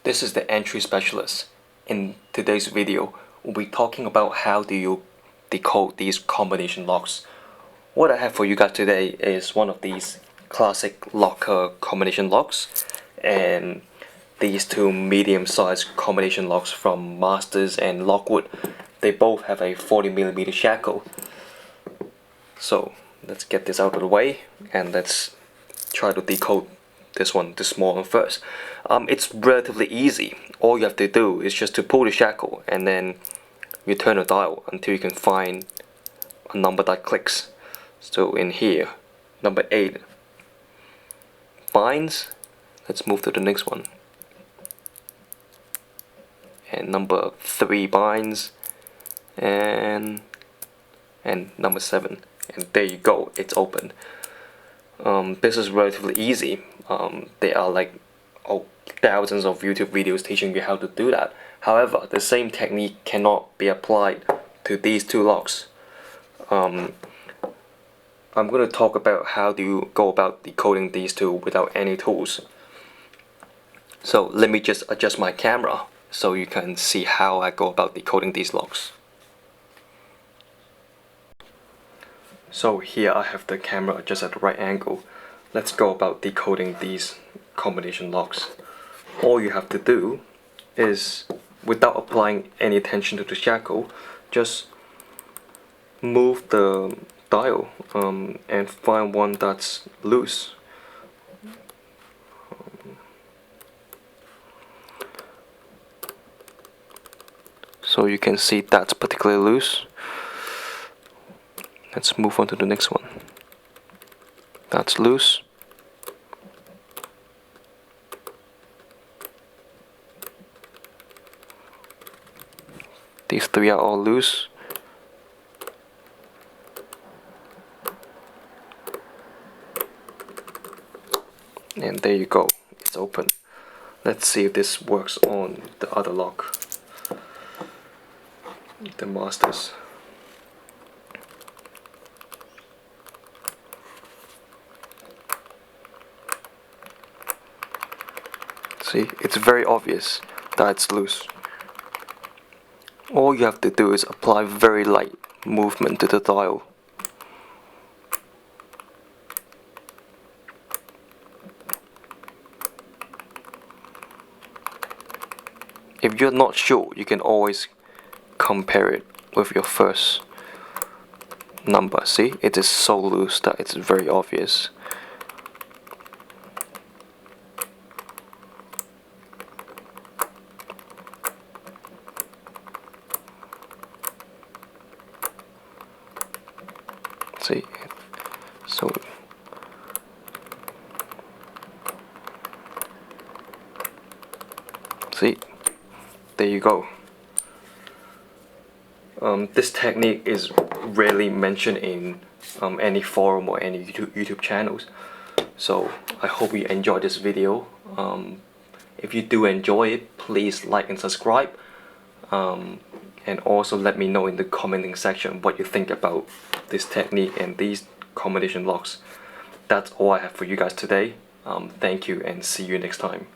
This is the entry specialist. In today's video, we'll be talking about how do you decode these combination locks. What I have for you guys today is one of these classic locker combination locks and these two medium-sized combination locks from Masters and Lockwood. They both have a 40mm shackle. So let's get this out of the way and let's try to decode this small one first. It's relatively easy. All you have to do is just to pull the shackle and then you turn the dial until you can find a number that clicks. So in here, number 8 binds. Let's move to the next one. And number 3 binds, and number 7, and there you go, it's open. This is relatively easy. There are like thousands of YouTube videos teaching you how to do that. However, the same technique cannot be applied to these two locks. I'm going to talk about how do you go about decoding these two without any tools. So let me just adjust my camera so you can see how I go about decoding these locks. So here I have the camera just at the right angle. Let's go about decoding these combination locks. All you have to do is, without applying any attention to the shackle, just move the dial and find one that's loose. So you can see that's particularly loose. Let's move on to the next one. That's loose. These 3 are all loose. And there you go, it's open. Let's see if this works on the other lock, the Masters. See, it's very obvious that it's loose. All you have to do is apply very light movement to the dial. If you're not sure, you can always compare it with your first number. See, it is so loose that it's very obvious. See, so see, there you go. This technique is rarely mentioned in any forum or any YouTube channels. So I hope you enjoyed this video. If you do enjoy it, please like and subscribe. And also let me know in the commenting section what you think about this technique and these combination locks. That's all I have for you guys today. Thank you and see you next time.